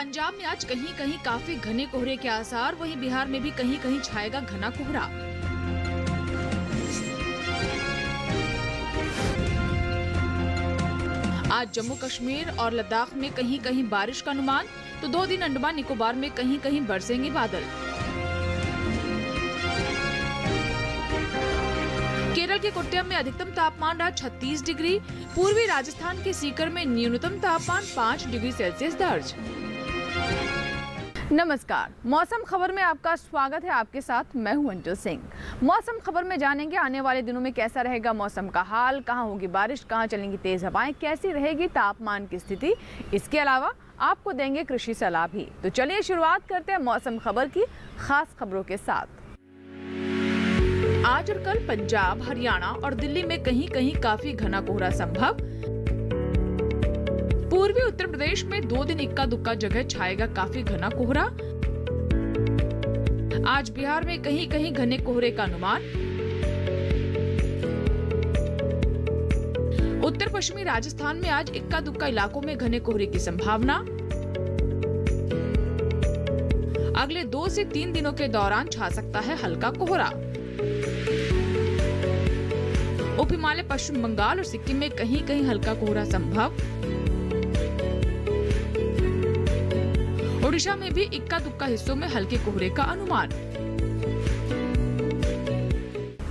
पंजाब में आज कहीं कहीं काफी घने कोहरे के आसार, वहीं बिहार में भी कहीं कहीं छाएगा घना कोहरा। आज जम्मू कश्मीर और लद्दाख में कहीं कहीं बारिश का अनुमान, तो 2 दिन अंडमान निकोबार में कहीं कहीं बरसेंगे बादल। केरल के कोट्टयम में अधिकतम तापमान रहा 36 डिग्री, पूर्वी राजस्थान के सीकर में न्यूनतम तापमान 5 डिग्री सेल्सियस दर्ज। नमस्कार, मौसम खबर में आपका स्वागत है। आपके साथ मैं हूं अंजल सिंह। मौसम खबर में जानेंगे आने वाले दिनों में कैसा रहेगा मौसम का हाल, कहां होगी बारिश, कहां चलेंगी तेज हवाएं, कैसी रहेगी तापमान की स्थिति। इसके अलावा आपको देंगे कृषि सलाह भी। तो चलिए शुरुआत करते हैं मौसम खबर की खास खबरों के साथ। आज और कल पंजाब, हरियाणा और दिल्ली में कहीं कहीं काफी घना कोहरा संभव। पूर्वी उत्तर प्रदेश में 2 दिन इक्का दुक्का जगह छाएगा काफी घना कोहरा। आज बिहार में कहीं कहीं घने कोहरे का अनुमान। उत्तर पश्चिमी राजस्थान में आज इक्का दुक्का इलाकों में घने कोहरे की संभावना। अगले 2 से 3 दिनों के दौरान छा सकता है हल्का कोहरा। उप हिमालय, पश्चिम बंगाल और सिक्किम में कहीं कहीं हल्का कोहरा संभव। ओडिशा में भी इक्का दुक्का हिस्सों में हल्के कोहरे का अनुमान।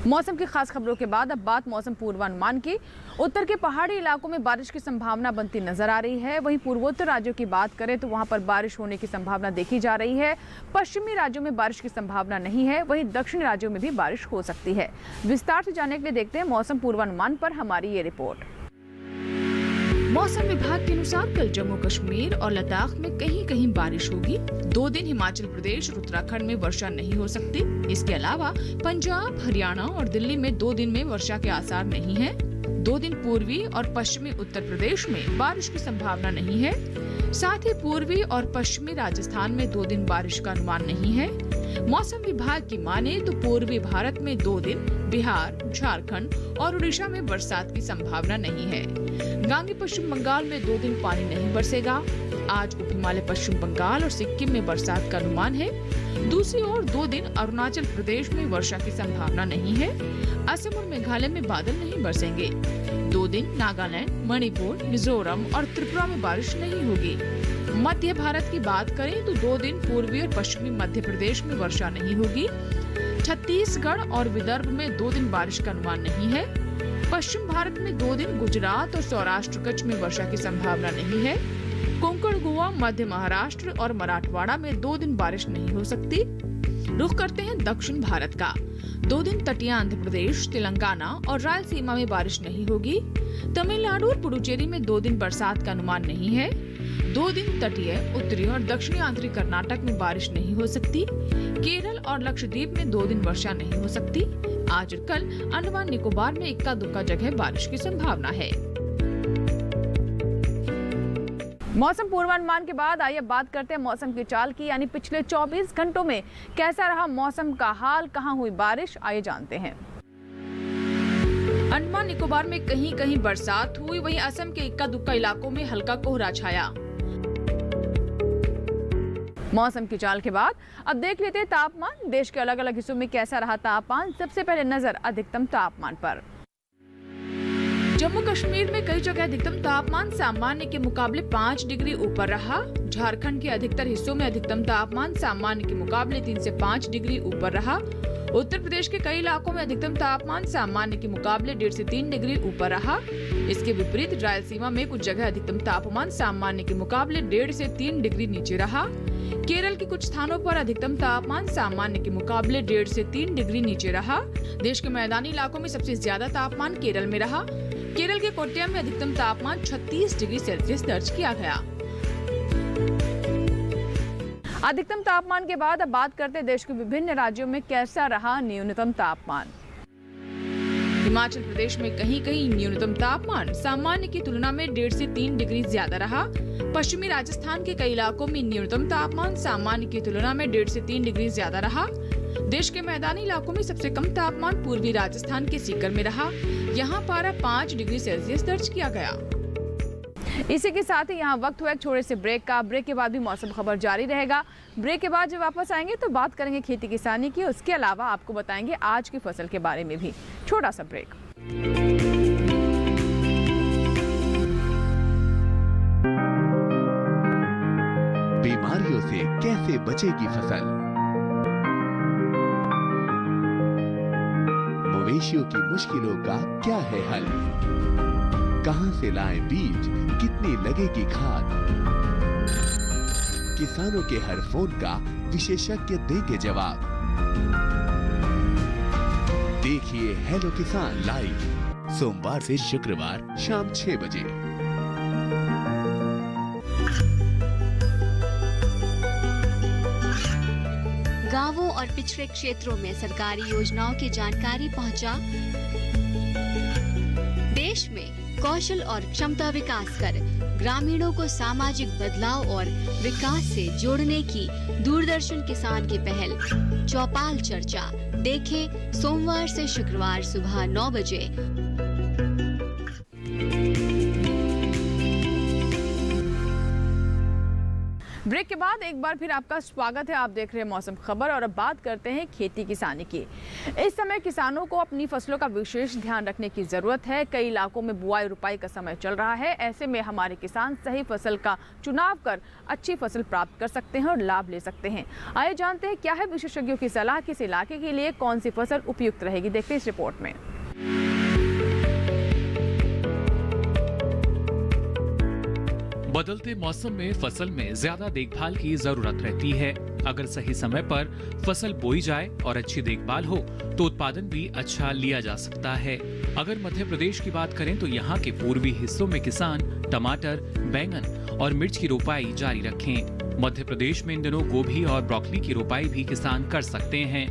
मौसम की खास खबरों के बाद अब बात मौसम पूर्वानुमान की। उत्तर के पहाड़ी इलाकों में बारिश की संभावना बनती नजर आ रही है। वहीं पूर्वोत्तर राज्यों की बात करें तो वहां पर बारिश होने की संभावना देखी जा रही है। पश्चिमी राज्यों में बारिश की संभावना नहीं है, वहीं दक्षिणी राज्यों में भी बारिश हो सकती है। विस्तार से जानने के लिए देखते हैं मौसम पूर्वानुमान पर हमारी ये रिपोर्ट। मौसम विभाग के अनुसार कल जम्मू कश्मीर और लद्दाख में कहीं कहीं बारिश होगी। 2 दिन हिमाचल प्रदेश और उत्तराखंड में वर्षा नहीं हो सकती। इसके अलावा पंजाब, हरियाणा और दिल्ली में 2 दिन में वर्षा के आसार नहीं है। 2 दिन पूर्वी और पश्चिमी उत्तर प्रदेश में बारिश की संभावना नहीं है। साथ ही पूर्वी और पश्चिमी राजस्थान में 2 दिन बारिश का अनुमान नहीं है। मौसम विभाग की माने तो पूर्वी भारत में 2 दिन, बिहार, झारखंड और उड़ीसा में बरसात की संभावना नहीं है। गांगी पश्चिम बंगाल में 2 दिन पानी नहीं बरसेगा। आज उप हिमालय, पश्चिम बंगाल और सिक्किम में बरसात का अनुमान है। दूसरी ओर 2 दिन अरुणाचल प्रदेश में वर्षा की संभावना नहीं है। असम और मेघालय में बादल नहीं बरसेंगे। 2 दिन नागालैंड, मणिपुर, मिजोरम और त्रिपुरा में बारिश नहीं होगी। मध्य भारत की बात करें तो 2 दिन पूर्वी और पश्चिमी मध्य प्रदेश में वर्षा नहीं होगी। छत्तीसगढ़ और विदर्भ में 2 दिन बारिश का अनुमान नहीं है। पश्चिम भारत में 2 दिन गुजरात और सौराष्ट्र कच्छ में वर्षा की संभावना नहीं है। कोंकण, गोवा, मध्य महाराष्ट्र और मराठवाड़ा में 2 दिन बारिश नहीं हो सकती। रुख करते हैं दक्षिण भारत का। 2 दिन तटीय आंध्र प्रदेश, तेलंगाना और रायलसीमा में बारिश नहीं होगी। तमिलनाडु और पुडुचेरी में 2 दिन बरसात का अनुमान नहीं है। 2 दिन तटीय, उत्तरी और दक्षिणी आंतरिक कर्नाटक में बारिश नहीं हो सकती। केरल और लक्षद्वीप में 2 दिन वर्षा नहीं हो सकती। आज और कल अंडमान निकोबार में इक्का दुक्का जगह बारिश की संभावना है। मौसम पूर्वानुमान के बाद आइए बात करते हैं मौसम की चाल की, यानी पिछले 24 घंटों में कैसा रहा मौसम का हाल, कहां हुई बारिश, आइए जानते हैं। अंडमान निकोबार में कहीं कहीं बरसात हुई, वहीं असम के इक्का दुक्का इलाकों में हल्का कोहरा छाया। मौसम की चाल के बाद अब देख लेते हैं तापमान। देश के अलग अलग हिस्सों में कैसा रहा तापमान। सबसे पहले नजर अधिकतम तापमान पर। जम्मू कश्मीर में कई जगह अधिकतम तापमान सामान्य के मुकाबले 5 डिग्री ऊपर रहा। झारखंड के अधिकतर हिस्सों में अधिकतम तापमान सामान्य के मुकाबले 3 से 5 डिग्री ऊपर रहा। उत्तर प्रदेश के कई इलाकों में अधिकतम तापमान सामान्य के मुकाबले 1.5 से 3 डिग्री ऊपर रहा। इसके विपरीत रायलसीमा में कुछ जगह अधिकतम तापमान सामान्य के मुकाबले 1.5 से 3 डिग्री नीचे रहा। केरल के कुछ स्थानों पर अधिकतम तापमान सामान्य के मुकाबले 1.5 से 3 डिग्री नीचे रहा। देश के मैदानी इलाकों में सबसे ज्यादा तापमान केरल में रहा। केरल के कोट्टयम में अधिकतम तापमान 36 डिग्री सेल्सियस दर्ज किया गया। अधिकतम तापमान के बाद अब बात करते हैं देश के विभिन्न राज्यों में कैसा रहा न्यूनतम तापमान। हिमाचल प्रदेश में कहीं कहीं न्यूनतम तापमान सामान्य की तुलना में 1.5 से 3 डिग्री ज्यादा रहा। पश्चिमी राजस्थान के कई इलाकों में न्यूनतम तापमान सामान्य की तुलना में 1.5 से 3 डिग्री ज्यादा रहा। देश के मैदानी इलाकों में सबसे कम तापमान पूर्वी राजस्थान के सीकर में रहा। यहाँ पारा 5 डिग्री सेल्सियस दर्ज किया गया। इसी के साथ ही यहाँ वक्त हुआ एक छोटे से ब्रेक का। ब्रेक के बाद भी मौसम खबर जारी रहेगा। ब्रेक के बाद जब वापस आएंगे तो बात करेंगे खेती किसानी की, उसके अलावा आपको बताएंगे आज की फसल के बारे में भी। छोटा सा ब्रेक। बीमारियों से कैसे बचेगी फसल? मवेशियों की मुश्किलों का क्या है हल? कहां से लाएं बीज, कितनी लगेगी खाद? किसानों के हर फोन का विशेषज्ञ देंगे जवाब। देखिए हेलो किसान लाइव सोमवार से शुक्रवार शाम 6 बजे। गांवों और पिछड़े क्षेत्रों में सरकारी योजनाओं की जानकारी पहुंचा। देश में कौशल और क्षमता विकास कर ग्रामीणों को सामाजिक बदलाव और विकास से जोड़ने की दूरदर्शन किसान की पहल चौपाल चर्चा देखें सोमवार से शुक्रवार सुबह 9 बजे। ब्रेक के बाद एक बार फिर आपका स्वागत है। आप देख रहे हैं मौसम खबर और अब बात करते हैं खेती किसानी की। इस समय किसानों को अपनी फसलों का विशेष ध्यान रखने की जरूरत है। कई इलाकों में बुआई रुपाई का समय चल रहा है। ऐसे में हमारे किसान सही फसल का चुनाव कर अच्छी फसल प्राप्त कर सकते हैं और लाभ ले सकते हैं। आइए जानते हैं क्या है विशेषज्ञों की सलाह, किस इलाके के लिए कौन सी फसल उपयुक्त रहेगी, देखते हैं इस रिपोर्ट में। बदलते मौसम में फसल में ज्यादा देखभाल की जरूरत रहती है। अगर सही समय पर फसल बोई जाए और अच्छी देखभाल हो तो उत्पादन भी अच्छा लिया जा सकता है। अगर मध्य प्रदेश की बात करें तो यहाँ के पूर्वी हिस्सों में किसान टमाटर, बैंगन और मिर्च की रोपाई जारी रखें। मध्य प्रदेश में इन दिनों गोभी और ब्रोकली की रोपाई भी किसान कर सकते हैं।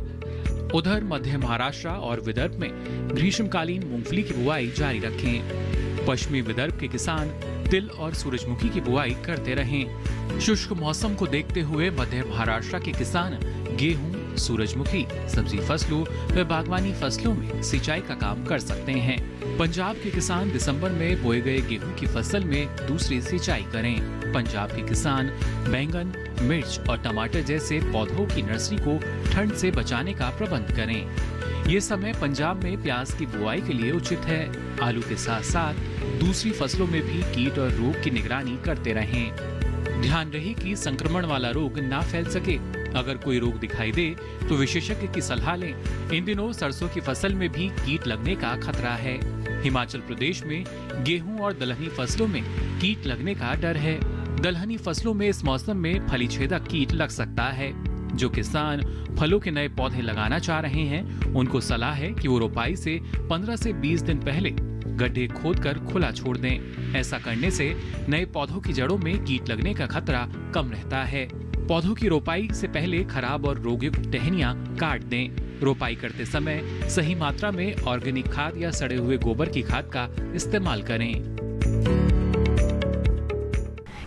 उधर मध्य महाराष्ट्र और विदर्भ में ग्रीष्मकालीन मूंगफली की बुआई जारी रखें। पश्चिमी विदर्भ के किसान तिल और सूरजमुखी की बुआई करते रहें। शुष्क मौसम को देखते हुए मध्य महाराष्ट्र के किसान गेहूं, सूरजमुखी, सब्जी फसलों व बागवानी फसलों में सिंचाई का काम कर सकते हैं। पंजाब के किसान दिसंबर में बोए गए गेहूं की फसल में दूसरी सिंचाई करें। पंजाब के किसान बैंगन, मिर्च और टमाटर जैसे पौधों की नर्सरी को ठंड से बचाने का प्रबंध करें। ये समय पंजाब में प्याज की बुआई के लिए उचित है। आलू के साथ साथ दूसरी फसलों में भी कीट और रोग की निगरानी करते रहें। ध्यान रहे कि संक्रमण वाला रोग ना फैल सके। अगर कोई रोग दिखाई दे तो विशेषज्ञ की सलाह लें। इन दिनों सरसों की फसल में भी कीट लगने का खतरा है। हिमाचल प्रदेश में गेहूं और दलहनी फसलों में कीट लगने का डर है। दलहनी फसलों में इस मौसम में फली छेदक कीट लग सकता है। जो किसान फलों के नए पौधे लगाना चाह रहे हैं उनको सलाह है कि वो रोपाई से 15 से 20 दिन पहले गड्ढे खोदकर खुला छोड़ दें। ऐसा करने से नए पौधों की जड़ों में कीट लगने का खतरा कम रहता है। पौधों की रोपाई से पहले खराब और रोगयुक्त टहनियां काट दें। रोपाई करते समय सही मात्रा में ऑर्गेनिक खाद या सड़े हुए गोबर की खाद का इस्तेमाल करें।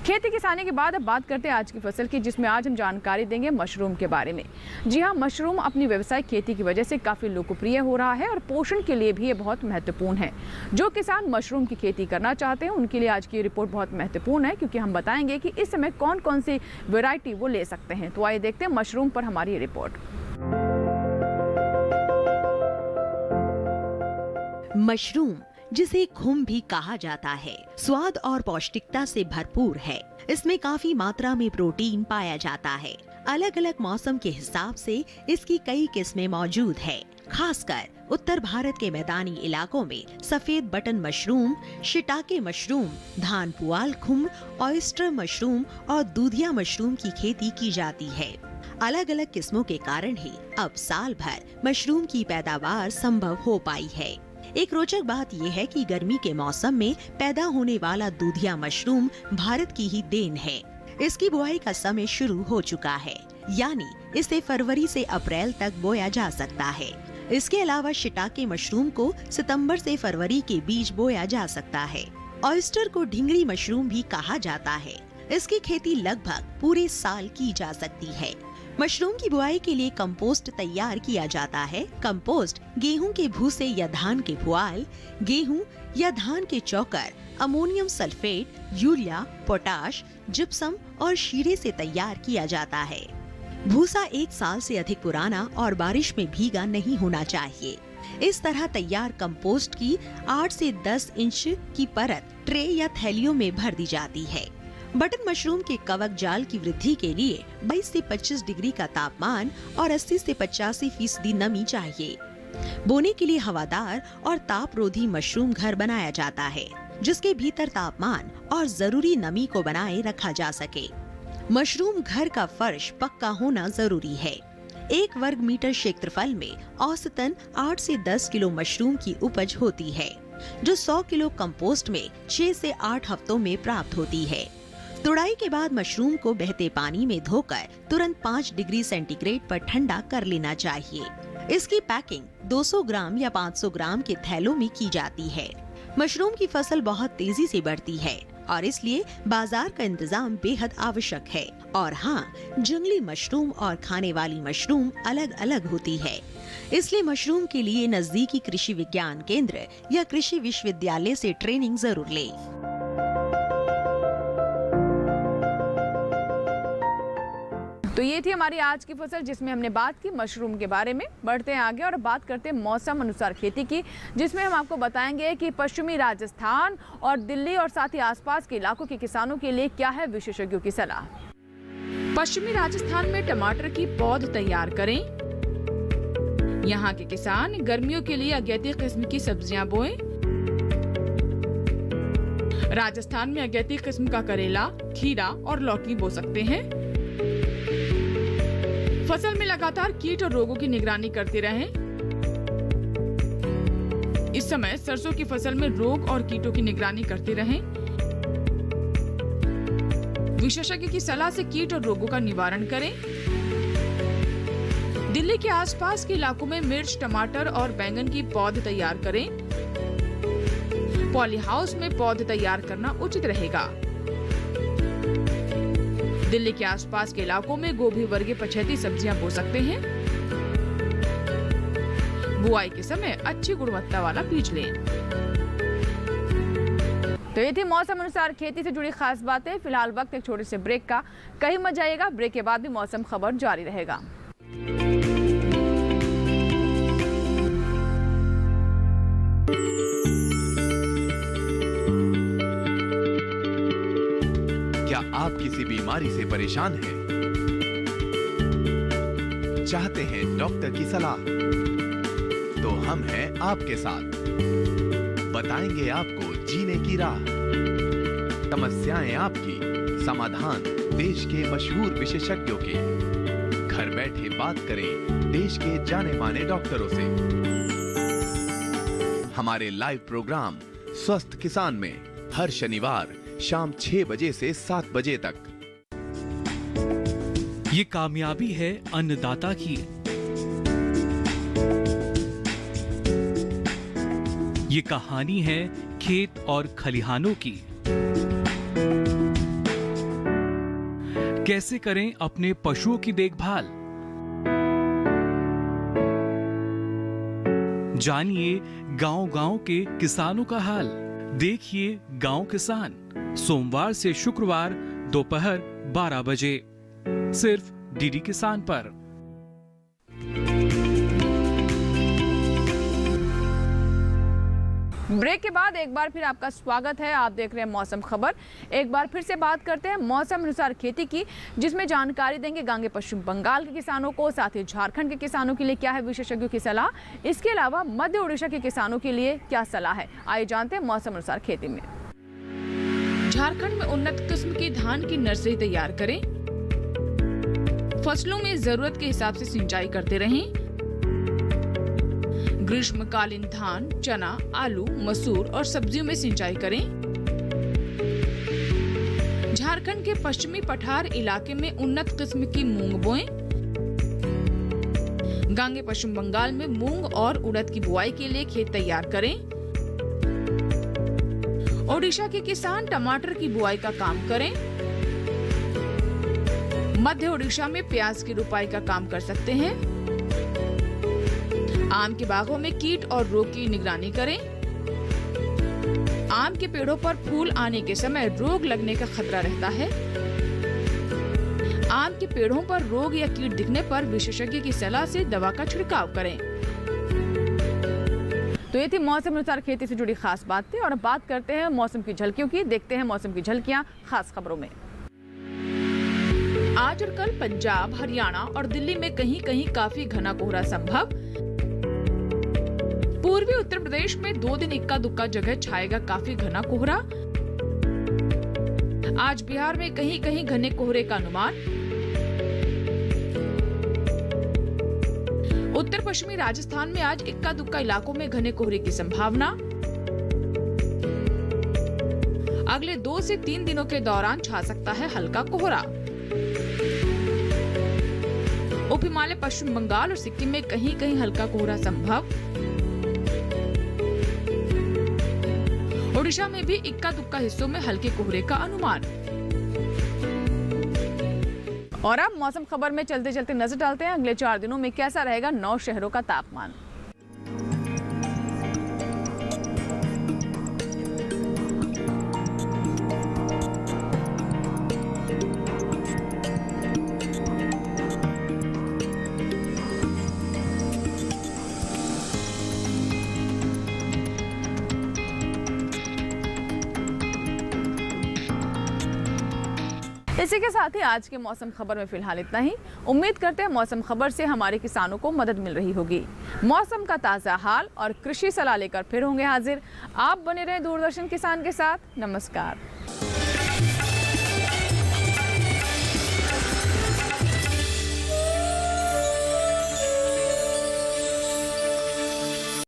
खेती किसानी के बाद अब बात करते हैं आज की फसल की, जिसमें आज हम जानकारी देंगे मशरूम के बारे में। जी हाँ, मशरूम अपनी व्यावसायिक खेती की वजह से काफ़ी लोकप्रिय हो रहा है और पोषण के लिए भी ये बहुत महत्वपूर्ण है। जो किसान मशरूम की खेती करना चाहते हैं उनके लिए आज की रिपोर्ट बहुत महत्वपूर्ण है, क्योंकि हम बताएंगे कि इस समय कौन कौन सी वेराइटी वो ले सकते हैं। तो आइए देखते हैं मशरूम पर हमारी ये रिपोर्ट। मशरूम, जिसे खुम भी कहा जाता है, स्वाद और पौष्टिकता से भरपूर है। इसमें काफी मात्रा में प्रोटीन पाया जाता है। अलग अलग मौसम के हिसाब से इसकी कई किस्में मौजूद है। खासकर उत्तर भारत के मैदानी इलाकों में सफेद बटन मशरूम, शिटाके मशरूम, धान पुआल खुम, ऑयस्टर मशरूम और दूधिया मशरूम की खेती की जाती है। अलग अलग किस्मों के कारण ही अब साल भर मशरूम की पैदावार संभव हो पाई है। एक रोचक बात यह है कि गर्मी के मौसम में पैदा होने वाला दूधिया मशरूम भारत की ही देन है। इसकी बुआई का समय शुरू हो चुका है, यानी इसे फरवरी से अप्रैल तक बोया जा सकता है। इसके अलावा शिटाके मशरूम को सितंबर से फरवरी के बीच बोया जा सकता है। ऑयस्टर को ढिंगरी मशरूम भी कहा जाता है। इसकी खेती लगभग पूरे साल की जा सकती है। मशरूम की बुआई के लिए कंपोस्ट तैयार किया जाता है। कंपोस्ट गेहूं के भूसे या धान के पुआल, गेहूं या धान के चौकर, ammonium sulphate, urea, potash, gypsum और शीरे से तैयार किया जाता है। भूसा 1 साल से अधिक पुराना और बारिश में भीगा नहीं होना चाहिए। इस तरह तैयार कंपोस्ट की 8 से 10 इंच की परत ट्रे या थैलियों में भर दी जाती है। बटन मशरूम के कवक जाल की वृद्धि के लिए 22 से 25 डिग्री का तापमान और 80 से 85% नमी चाहिए। बोने के लिए हवादार और तापरोधी मशरूम घर बनाया जाता है, जिसके भीतर तापमान और जरूरी नमी को बनाए रखा जा सके। मशरूम घर का फर्श पक्का होना जरूरी है। 1 वर्ग मीटर क्षेत्रफल में औसतन 8 से 10 किलो मशरूम की उपज होती है, जो 100 किलो कंपोस्ट में 6 से 8 हफ्तों में प्राप्त होती है। तुड़ाई के बाद मशरूम को बहते पानी में धोकर तुरंत 5 डिग्री सेंटीग्रेड पर ठंडा कर लेना चाहिए। इसकी पैकिंग 200 ग्राम या 500 ग्राम के थैलों में की जाती है। मशरूम की फसल बहुत तेजी से बढ़ती है और इसलिए बाजार का इंतजाम बेहद आवश्यक है। और हाँ, जंगली मशरूम और खाने वाली मशरूम अलग अलग होती है, इसलिए मशरूम के लिए नजदीकी कृषि विज्ञान केंद्र या कृषि विश्वविद्यालय से ट्रेनिंग जरूर लें। तो ये थी हमारी आज की फसल, जिसमें हमने बात की मशरूम के बारे में। बढ़ते हैं आगे और बात करते हैं मौसम अनुसार खेती की, जिसमें हम आपको बताएंगे कि पश्चिमी राजस्थान और दिल्ली और साथ ही आसपास के इलाकों के किसानों के लिए क्या है विशेषज्ञों की सलाह। पश्चिमी राजस्थान में टमाटर की पौध तैयार करें। यहाँ के किसान गर्मियों के लिए अगैती किस्म की सब्जियां बोएं। राजस्थान में अगैती किस्म का करेला, खीरा और लौकी बो सकते हैं। फसल में लगातार कीट और रोगों की निगरानी करते रहें। इस समय सरसों की फसल में रोग और कीटों की निगरानी करते रहें। विशेषज्ञ की सलाह से कीट और रोगों का निवारण करें। दिल्ली के आसपास के इलाकों में मिर्च, टमाटर और बैंगन की पौध तैयार करें। पॉली हाउस में पौध तैयार करना उचित रहेगा। दिल्ली के आसपास के इलाकों में गोभी वर्गीय पछेती सब्जियां बो सकते हैं। बुआई के समय अच्छी गुणवत्ता वाला बीज लें। तो ये थी मौसम अनुसार खेती से जुड़ी खास बातें। फिलहाल वक्त एक छोटे से ब्रेक का, कहीं मत जाइएगा। ब्रेक के बाद भी मौसम खबर जारी रहेगा। क्या आप किसी बीमारी से परेशान हैं? चाहते हैं डॉक्टर की सलाह? तो हम हैं आपके साथ। बताएंगे आपको जीने की राह। समस्याएं आपकी, समाधान देश के मशहूर विशेषज्ञों के। घर बैठे बात करें देश के जाने माने डॉक्टरों से। हमारे लाइव प्रोग्राम स्वस्थ किसान में हर शनिवार शाम 6 बजे से 7 बजे तक। ये कामयाबी है अन्नदाता की। ये कहानी है खेत और खलिहानों की। कैसे करें अपने पशुओं की देखभाल, जानिए गांव-गांव के किसानों का हाल। देखिए गांव किसान, सोमवार से शुक्रवार दोपहर 12 बजे, सिर्फ डीडी किसान पर। ब्रेक के बाद एक बार फिर आपका स्वागत है। आप देख रहे हैं मौसम खबर। एक बार फिर से बात करते हैं मौसम अनुसार खेती की, जिसमें जानकारी देंगे गांगे पश्चिम बंगाल के किसानों को, साथ ही झारखंड के किसानों के लिए क्या है विशेषज्ञों की सलाह। इसके अलावा मध्य उड़ीसा के किसानों के लिए क्या सलाह है, आइए जानते हैं मौसम अनुसार खेती में। झारखंड में उन्नत किस्म की धान की नर्सरी तैयार करें। फसलों में जरूरत के हिसाब से सिंचाई करते रहें। ग्रीष्मकालीन धान, चना, आलू, मसूर और सब्जियों में सिंचाई करें। झारखंड के पश्चिमी पठार इलाके में उन्नत किस्म की मूंग बोएं। गांगे पश्चिम बंगाल में मूंग और उड़द की बुआई के लिए खेत तैयार करें। ओडिशा के किसान टमाटर की बुआई का काम करें। मध्य ओडिशा में प्याज की रुपाई का काम कर सकते हैं। आम के बागों में कीट और रोग की निगरानी करें। आम के पेड़ों पर फूल आने के समय रोग लगने का खतरा रहता है। आम के पेड़ों पर रोग या कीट दिखने पर विशेषज्ञ की सलाह से दवा का छिड़काव करें। तो ये थी मौसम अनुसार खेती से जुड़ी खास बातें। और अब बात करते हैं मौसम की झलकियों की। देखते हैं मौसम की झलकियां खास खबरों में। आज और कल पंजाब, हरियाणा और दिल्ली में कहीं कहीं काफी घना कोहरा संभव। पूर्वी उत्तर प्रदेश में 2 दिन इक्का दुक्का जगह छाएगा काफी घना कोहरा। आज बिहार में कहीं कहीं घने कोहरे का अनुमान। उत्तर पश्चिमी राजस्थान में आज इक्का दुक्का इलाकों में घने कोहरे की संभावना। अगले 2 से 3 दिनों के दौरान छा सकता है हल्का कोहरा। उप हिमालय, पश्चिम बंगाल और सिक्किम में कहीं कहीं हल्का कोहरा संभव। ओडिशा में भी इक्का दुक्का हिस्सों में हल्के कोहरे का अनुमान। और अब मौसम खबर में चलते चलते नजर डालते हैं अगले 4 दिनों में कैसा रहेगा 9 शहरों का तापमान। इसी के साथ ही आज के मौसम खबर में फिलहाल इतना ही। उम्मीद करते हैं मौसम खबर से हमारे किसानों को मदद मिल रही होगी। मौसम का ताज़ा हाल और कृषि सलाह लेकर फिर होंगे हाजिर। आप बने रहें दूरदर्शन किसान के साथ। नमस्कार।